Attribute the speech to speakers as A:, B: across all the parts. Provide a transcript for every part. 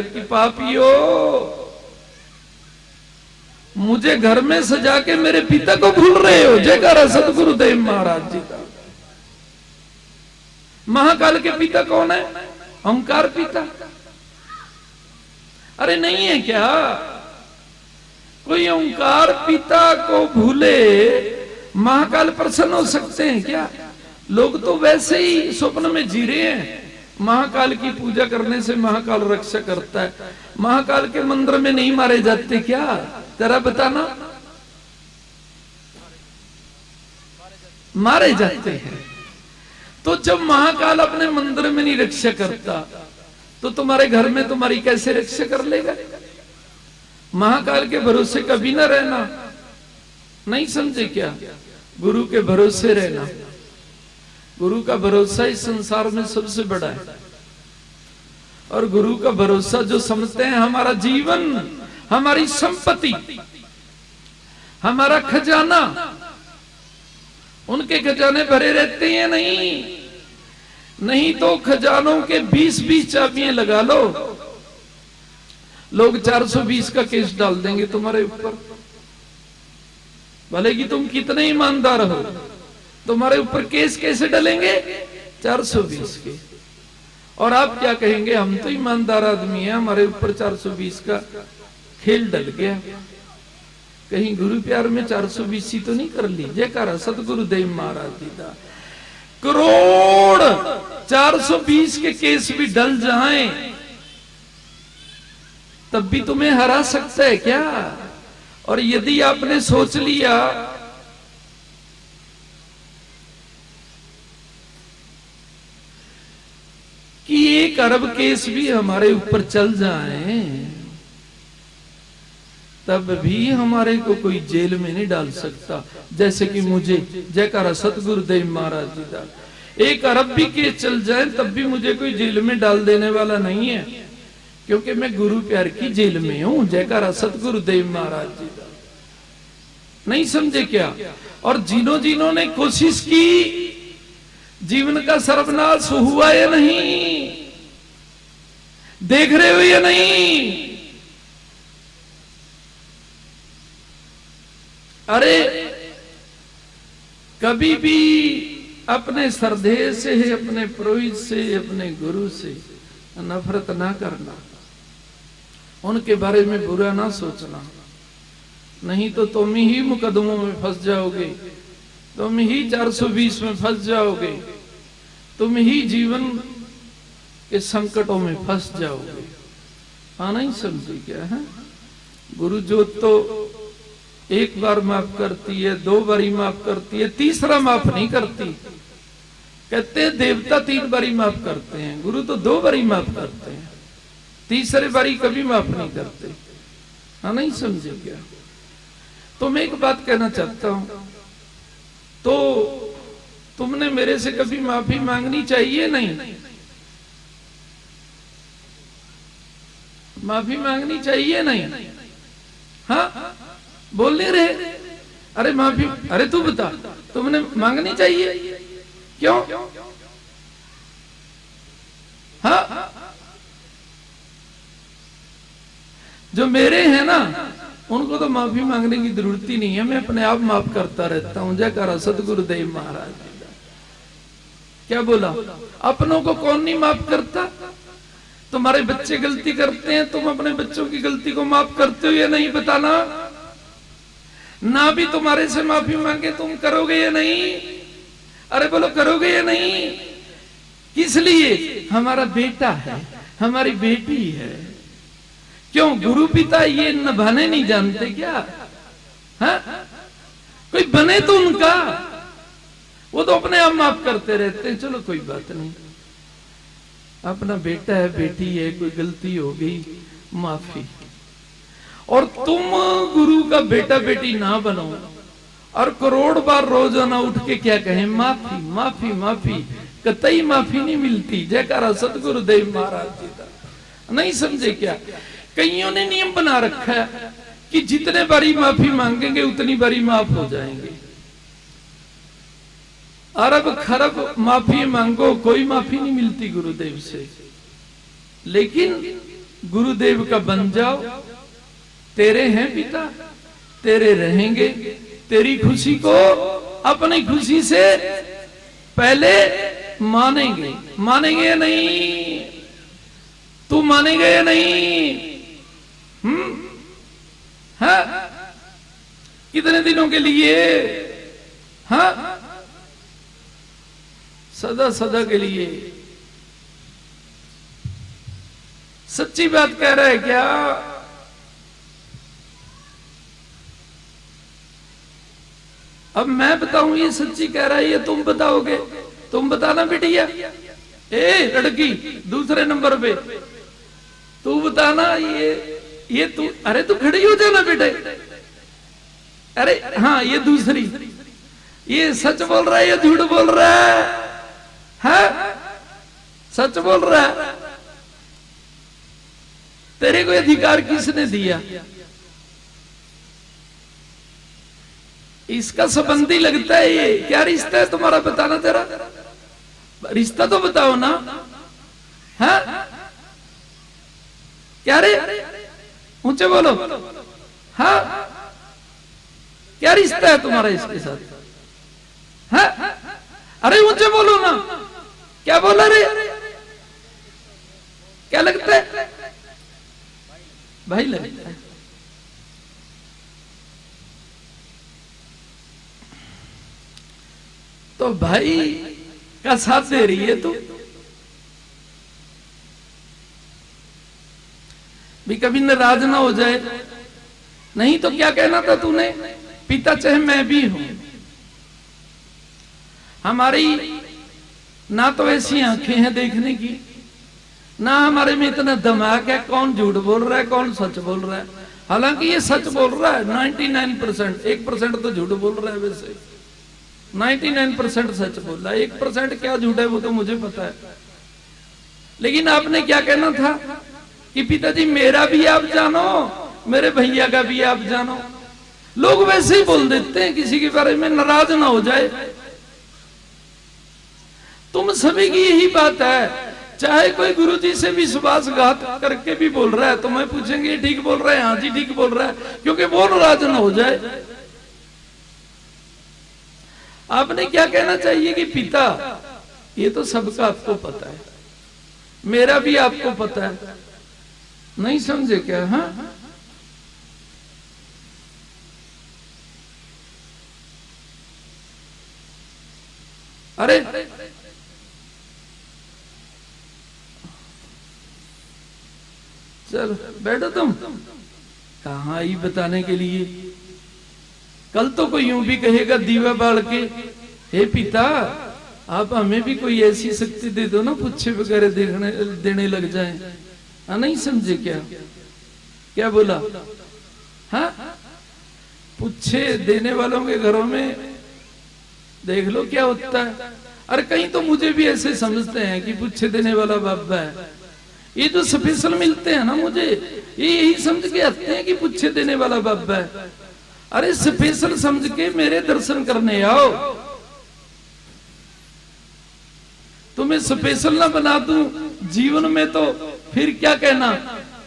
A: कि पापियो, मुझे घर में सजा के मेरे पिता को भूल रहे हो। जयकारा सतगुरुदेव महाराज जी का। महाकाल के पिता कौन है? ओंकार पिता। अरे नहीं है क्या? कोई ओंकार पिता को भूले महाकाल प्रसन्न हो सकते हैं क्या? लोग तो वैसे ही स्वप्न में जी रहे हैं। महाकाल की पूजा करने से महाकाल रक्षा करता है। महाकाल के मंदिर में नहीं मारे जाते क्या? जरा बताना। मारे जाते हैं। तो जब महाकाल अपने मंदिर में नहीं रक्षा करता तो तुम्हारे घर में तुम्हारी कैसे रक्षा कर लेगा? महाकाल के भरोसे कभी ना रहना। नहीं समझे क्या? गुरु के भरोसे रहना। गुरु का भरोसा इस संसार में सबसे बड़ा है। और गुरु का भरोसा जो समझते हैं हमारा जीवन, हमारी संपत्ति, हमारा खजाना, उनके खजाने भरे रहते हैं। नहीं तो खजानों के 20-20 चाबियां लगा लो, लोग 420 का केस डाल देंगे तुम्हारे ऊपर। भले कि तुम कितने ईमानदार हो, तुम्हारे ऊपर केस कैसे डलेंगे? 420 के। और आप क्या कहेंगे? हम तो ईमानदार आदमी हैं, हमारे ऊपर 420 का खेल डल गया। कहीं गुरु प्यार में 420 ही तो नहीं कर ली? जयकारा सतगुरुदेव महाराज जी का। करोड़ 420 के केस भी डल जाएं तब भी तुम्हें हरा सकता है क्या? और यदि आपने सोच लिया कि 1 अरब केस भी हमारे ऊपर चल जाए तब भी हमारे को कोई जेल में नहीं डाल सकता। जैसे कि मुझे, जयकारा सतगुरुदेव महाराज जी का, 1 अरब भी केस चल जाए तब भी मुझे कोई जेल में डाल देने वाला नहीं है, क्योंकि मैं गुरु प्यार की जेल में हूं। जयकारा सतगुरुदेव महाराज जी का। नहीं समझे क्या? और जिन्हों ने कोशिश की, जीवन का सर्वनाश हुआ या नहीं? देख रहे हो या नहीं? अरे कभी भी अपने श्रद्धेय से, अपने पुरोहित से, अपने गुरु से नफरत ना करना, उनके बारे में बुरा ना सोचना। नहीं तो तुम ही मुकदमों में फंस जाओगे, तुम ही 420 में फंस जाओगे, तुम ही जीवन के संकटों में फंस जाओगे। हाँ, नहीं समझे क्या है? गुरु ज्योत तो 1 बार माफ करती है, 2 बारी माफ करती है, तीसरा माफ नहीं करती। कहते हैं देवता 3 बारी माफ करते हैं, गुरु तो 2 बारी माफ करते हैं, तीसरे बारी कभी माफ नहीं करते। हाँ, नहीं समझे क्या? तो मैं एक बात कहना चाहता हूं, तो तुमने मेरे से कभी माफी मांगनी चाहिए? नहीं, माफी मांगनी चाहिए? नहीं। हाँ, बोल नहीं रहे? अरे माफी, अरे तू बता, तुमने मांगनी चाहिए? क्यों? हाँ, जो मेरे हैं ना उनको तो माफी मांगने की जरूरत ही नहीं है, मैं अपने आप माफ करता रहता हूं। जयकारा सतगुरुदेव महाराज जी का। क्या बोला? अपनों को कौन नहीं माफ करता? तुम्हारे बच्चे गलती करते हैं, तुम अपने बच्चों की गलती को माफ करते हो या नहीं? बताना। ना भी तुम्हारे से माफी मांगे तुम करोगे या नहीं? अरे बोलो, करोगे या नहीं? किस लिए? हमारा बेटा है, हमारी बेटी है। क्यों? गुरु पिता ये निभाने नहीं जानते क्या? हाँ? कोई बने तो उनका, वो तो अपने आप माफ करते रहते हैं। चलो कोई बात नहीं, अपना बेटा है, बेटी है, कोई गलती हो गई, माफी। और तुम गुरु का बेटा बेटी ना बनो और करोड़ बार रोजाना उठ के क्या कहें? माफी माफी माफी। कतई माफी नहीं मिलती। जयकारा सतगुरुदेव महाराज जी का। नहीं समझे क्या? कईयों ने नियम बना रखा है कि जितने बारी माफी मांगेंगे उतनी बारी माफ हो जाएंगे। अरब खरब माफी मांगो, कोई माफी नहीं मिलती गुरुदेव से। लेकिन गुरुदेव का बन जाओ, तेरे हैं पिता, तेरे रहेंगे, तेरी खुशी को अपनी खुशी से पहले मानेंगे। मानेंगे या नहीं? तू मानेगा या नहीं? हाँ, कितने दिनों के लिए? हाँ, सदा सदा के लिए। सच्ची बात कह रहा है क्या? अब मैं बताऊं ये सच्ची कह रहा है, ये तुम बताओगे? तुम बताना बिटिया। ए लड़की दूसरे नंबर पे, तू बताना। ये तू, अरे तू खड़ी हो जाना बेटे। अरे हाँ, ये दूसरी, ये सच बोल रहा है या झूठ बोल रहा है? हाँ, सच बोल रहा है। तेरे को अधिकार किसने दिया? इसका संबंधी लगता है ये। क्या रिश्ता है तुम्हारा? बताना तेरा रिश्ता तो बताओ ना। हाँ, क्या रे? ऊंचे बोलो। हाँ, क्या रिश्ता है तुम्हारा इसके साथ? हाँ, अरे ऊंचे बोलो ना। क्या बोला रे? क्या लगता है? भाई लगता है। तो भाई का साथ दे रही है तू भी, कभी नाराज ना हो जाए। नहीं तो क्या कहना था तूने? पिता चाहे मैं भी हूं, हमारी ना तो ऐसी आंखें हैं देखने की, ना हमारे में इतना दिमाग है कौन झूठ बोल रहा है कौन सच बोल रहा है। हालांकि ये सच बोल रहा है 99%, 1% तो झूठ बोल रहा है। वैसे 99% सच बोल रहा है, 1% क्या झूठ है वो तो मुझे पता है। लेकिन आपने क्या कहना था कि पिताजी मेरा भी आप जानो, मेरे भैया का भी आप जानो। लोग वैसे ही बोल देते हैं, किसी के बारे में नाराज ना हो जाए। तुम सभी की यही बात है। चाहे कोई गुरुजी से विश्वासघात करके भी बोल रहा है तो मैं पूछेंगे ठीक बोल रहा है? हाँ जी ठीक बोल रहा है, क्योंकि वो नाराज ना हो जाए। आपने क्या कहना चाहिए कि पिता ये तो सबका आपको पता है, मेरा भी आपको पता है। नहीं समझे क्या? हाँ, अरे चल बैठो तुम। कहाँ आई बताने के लिए? कल तो कोई यूं भी कहेगा दीवा बाल के, हे पिता आप हमें भी कोई ऐसी शक्ति दे दो ना, पुच्छे वगैरह देने लग जाए। नहीं समझे क्या? क्या बोला? हाँ, पुच्छे देने वालों के घरों में देख लो क्या होता है। अरे कहीं तो मुझे भी ऐसे समझते हैं कि पुच्छे देने वाला बाबा है। ये जो स्पेशल मिलते हैं ना मुझे, ये यही समझ के आते हैं कि पुच्छे देने वाला बाबा है। अरे स्पेशल समझ के मेरे दर्शन करने आओ। तुम्हें स्पेशल ना बना दूं जीवन में तो फिर क्या कहना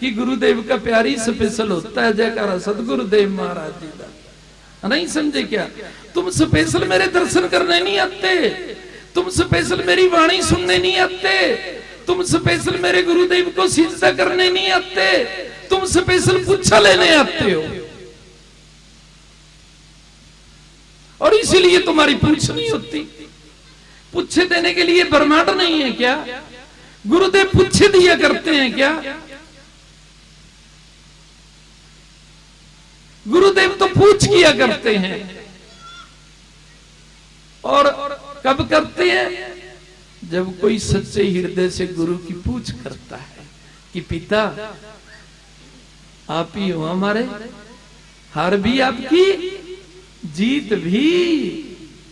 A: कि गुरुदेव का प्यारी स्पेशल होता है। जयकारा सदगुरुदेव महाराज जी का। नहीं समझे क्या? तुम स्पेशल मेरे दर्शन करने नहीं आते, तुम स्पेशल मेरी वाणी सुनने नहीं आते, तुम स्पेशल मेरे गुरुदेव को सिजदा करने नहीं आते, तुम स्पेशल पुच्छा लेने आते हो। और इसीलिए तुम्हारी पूछ नहीं होती। पुच्छे देने के लिए ब्रह्मांड नहीं है क्या? गुरुदेव पुच्छे दिया करते हैं क्या? गुरुदेव तो पूछ किया करते हैं। और कब करते हैं? जब कोई सच्चे हृदय से गुरु की पूछ करता है कि पिता आप ही हो हमारे, हार भी आपकी, जीत भी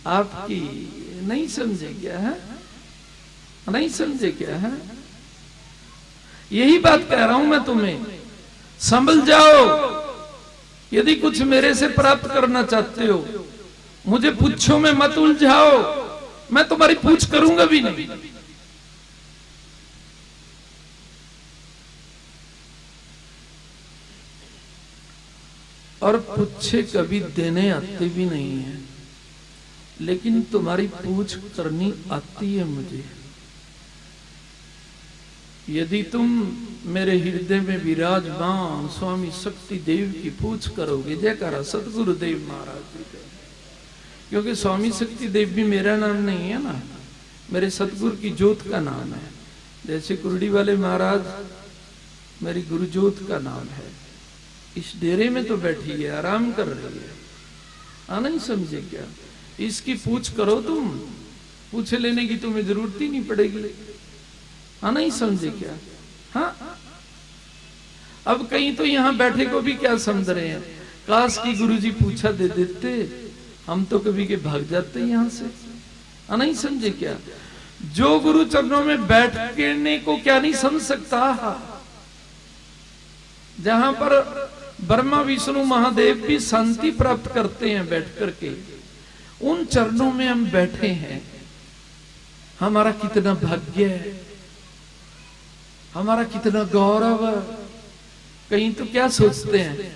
A: आपकी। नहीं समझे क्या है? नहीं समझे क्या है? यही बात कह रहा हूं मैं तुम्हें, संभल जाओ। यदि कुछ मेरे से प्राप्त करना चाहते हो, मुझे पूछो में मत उलझाओ, मैं तुम्हारी पूछ करूंगा भी नहीं। और पुच्छे कभी देने आते भी नहीं है, लेकिन तुम्हारी पूछ करनी आती है मुझे। यदि तुम मेरे हृदय में विराजमान स्वामी शक्ति देव की पूछ करोगे, जयकारा सतगुरुदेव महाराज जी का। क्योंकि स्वामी शक्ति देव भी मेरा नाम नहीं है ना, मेरे सतगुरु की ज्योत का नाम है। जैसे कुरडी वाले महाराज मेरी गुरु ज्योत का नाम है। इस डेरे में तो बैठी है, आराम कर रही है, आना ही समझे क्या। इसकी पूछ करो तुम, पूछे लेने की तुम्हें जरूरत ही नहीं पड़ेगी, आना ही समझे क्या। हाँ, अब कहीं तो यहां बैठे को भी क्या समझ रहे हैं, काश की गुरुजी पूछा दे देते, हम तो कभी के भाग जाते यहां से, आना ही समझे क्या। जो गुरु चरणों में बैठने को क्या नहीं समझ सकता, जहां पर ब्रह्मा विष्णु महादेव भी शांति प्राप्त करते हैं बैठ करके, उन चरणों में हम बैठे हैं। हमारा कितना भाग्य है, हमारा कितना गौरव है। कहीं तो क्या सोचते हैं,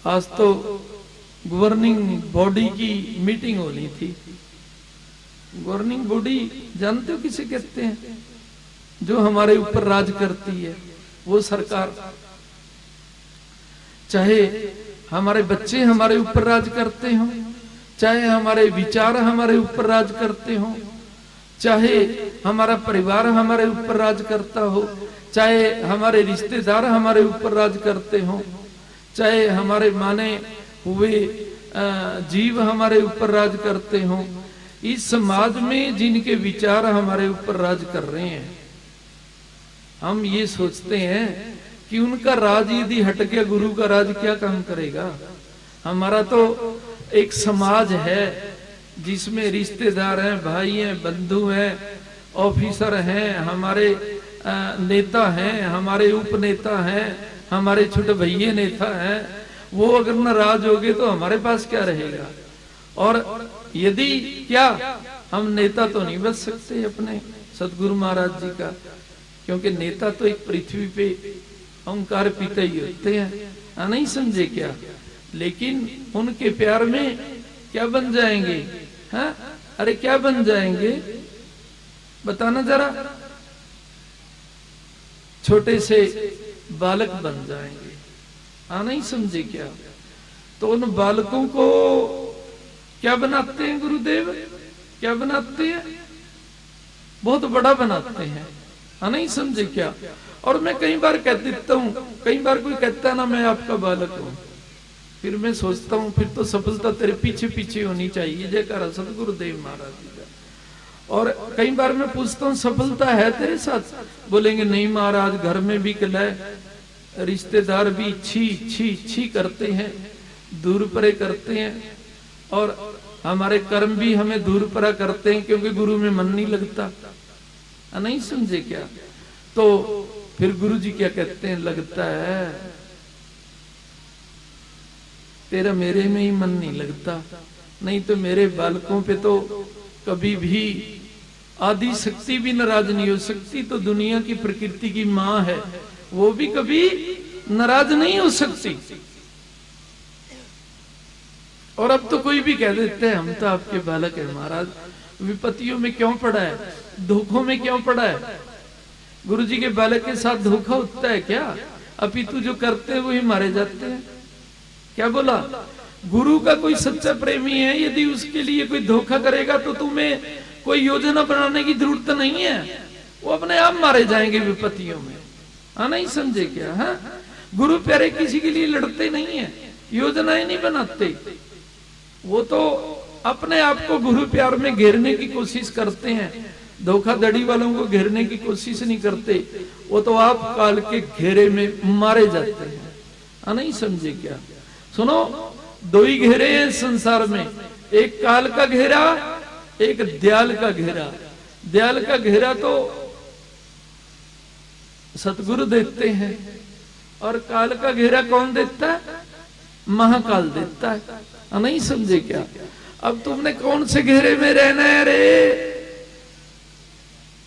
A: आज तो गवर्निंग बॉडी की मीटिंग होनी थी। गवर्निंग बॉडी जानते हो किसे कहते हैं, जो हमारे ऊपर राज करती है, वो सरकार। चाहे हमारे बच्चे हमारे ऊपर राज करते हो, चाहे हमारे विचार हमारे ऊपर राज करते हो, चाहे हमारा परिवार हमारे ऊपर राज करता हो, चाहे हमारे रिश्तेदार हमारे ऊपर राज करते हो, चाहे हमारे माने हुए जीव हमारे ऊपर राज करते हो, इस समाज में जिनके विचार हमारे ऊपर राज कर रहे हैं, हम ये सोचते हैं कि उनका राज यदि हट गया, गुरु का राज क्या काम करेगा। हमारा तो एक समाज है जिसमें रिश्तेदार हैं, भाई हैं, बंधु हैं, ऑफिसर हैं, हमारे नेता हैं, हमारे उपनेता हैं, हमारे छोटे भैये नेता हैं। वो अगर नाराज हो गए तो हमारे पास क्या रहेगा। और यदि क्या हम नेता तो नहीं बच सकते अपने सतगुरु महाराज जी का, क्योंकि नेता तो एक पृथ्वी पे ओंकार पीते ही होते हैं, नहीं समझे क्या। लेकिन उनके प्यार में क्या बन जाएंगे, हाँ? अरे क्या बन जाएंगे बताना जरा। छोटे से बालक बन जाएंगे, नहीं समझे क्या। तो उन बालकों को क्या बनाते हैं गुरुदेव, क्या बनाते हैं, बहुत बड़ा बनाते हैं, नहीं समझे क्या। और मैं कई बार कह देता हूं, कई बार कोई कहता है ना मैं आपका बालक हूं, फिर मैं सोचता हूं फिर तो सफलता तेरे पीछे पीछे होनी चाहिए, जयकारा सतगुरुदेव महाराज जी का। और कई बार मैं पूछता हूं सफलता है तेरे साथ, बोलेंगे नहीं महाराज, घर में भी कलह, रिश्तेदार भी छी छी छी करते हैं, दूर परे करते हैं, और हमारे कर्म भी हमें दूर परा करते हैं, क्योंकि गुरु में मन नहीं लगता, नहीं समझे क्या। तो फिर गुरु जी क्या कहते हैं, लगता है तेरा मेरे में ही मन नहीं लगता, नहीं तो मेरे बालकों पे तो कभी भी आदि शक्ति भी नाराज नहीं हो सकती। तो दुनिया की प्रकृति की मां है, वो भी कभी नाराज नहीं हो सकती। और अब तो कोई भी कह देते हैं हम तो आपके बालक है महाराज, विपत्तियों में क्यों पड़ा है, धोखों में क्यों पड़ा है। गुरु जी के बालक के साथ धोखा होता है क्या, अपितु जो करते हैं वही मारे जाते हैं। क्या बोला, गुरु का कोई सच्चा प्रेमी है, यदि उसके लिए कोई धोखा करेगा तो तुम्हें कोई योजना बनाने की जरूरत नहीं है, वो अपने आप मारे जाएंगे विपत्तियों में, नहीं समझे क्या। हाँ, गुरु प्यारे किसी के लिए लड़ते नहीं है, योजनाएं नहीं बनाते, वो तो अपने आप को गुरु प्यार में घेरने की कोशिश करते हैं, धोखाधड़ी वालों को घेरने की कोशिश नहीं करते, वो तो आप काल के घेरे में मारे जाते हैं, नहीं समझे क्या। सुनो, दो ही घेरे हैं संसार में, एक काल का घेरा, एक दयाल का घेरा। दयाल का घेरा तो सतगुरु देते हैं, और काल का घेरा कौन देता है, महाकाल देता है, नहीं समझे क्या। अब तुमने कौन से घेरे में रहना है रे,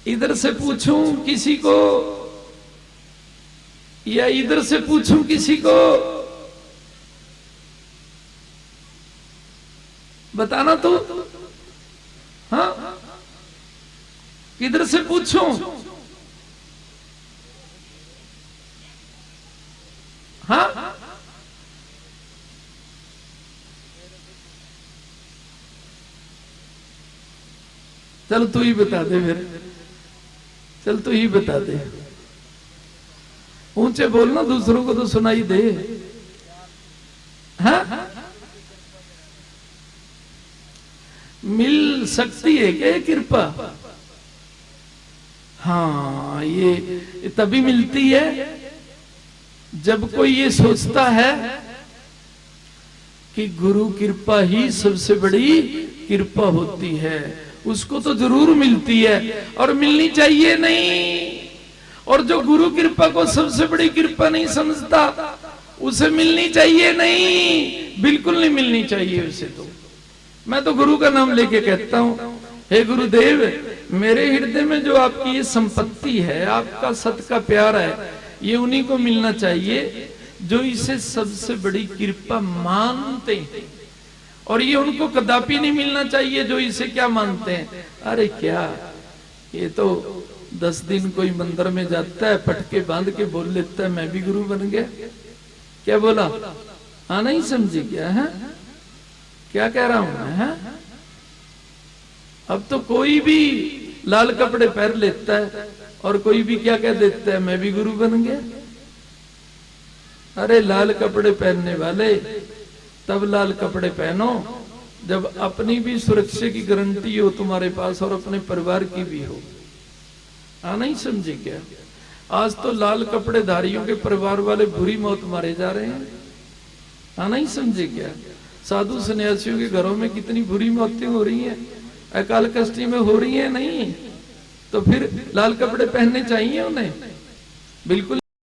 A: इधर से पूछूं किसी को या इधर से पूछूं किसी को, बताना तो, हाँ किधर से पूछूं? हाँ चल तू ही बता दे फिर, चल तू ही बता दे, ऊंचे बोलना, दूसरों को तो सुनाई दे। हाँ मिल सकती है क्या ये कृपा? हाँ ये तभी मिलती है जब कोई ये सोचता है कि गुरु कृपा ही सबसे बड़ी कृपा होती है, उसको तो जरूर मिलती है और मिलनी चाहिए नहीं। और जो गुरु कृपा को सबसे बड़ी कृपा नहीं समझता उसे मिलनी चाहिए नहीं, बिल्कुल नहीं मिलनी चाहिए उसे। तो मैं तो गुरु का नाम लेके कहता हूं, हे गुरुदेव, मेरे हृदय में जो आपकी ये संपत्ति है, आपका सत का प्यार है, ये उन्हीं को मिलना चाहिए जो इसे सबसे बड़ी कृपा मानते हैं। और ये उनको कदापि नहीं मिलना चाहिए जो इसे क्या मानते हैं। अरे क्या, ये तो 10 दिन कोई मंदिर में जाता है, पटके बांध के बोल लेता है मैं भी गुरु बन गया। क्या बोला? हाँ नहीं समझी क्या है? क्या कह रहा हूं मैं? है? अब तो कोई भी लाल कपड़े पहन लेता है और कोई भी क्या कह देता है मैं भी गुरु बन गया। अरे लाल कपड़े पहनने वाले तब लाल कपड़े पहनो जब अपनी भी सुरक्षा की गारंटी हो तुम्हारे पास और अपने परिवार की भी हो। नहीं समझे क्या? आज तो लाल कपड़े धारियों के परिवार वाले बुरी मौत मारे जा रहे हैं। नहीं समझे क्या? साधु सन्यासियों के घरों में कितनी बुरी मौतें हो रही हैं, अकाल कष्टी में हो रही है। नहीं तो फिर लाल कपड़े पहनने चाहिए उन्हें? बिल्कुल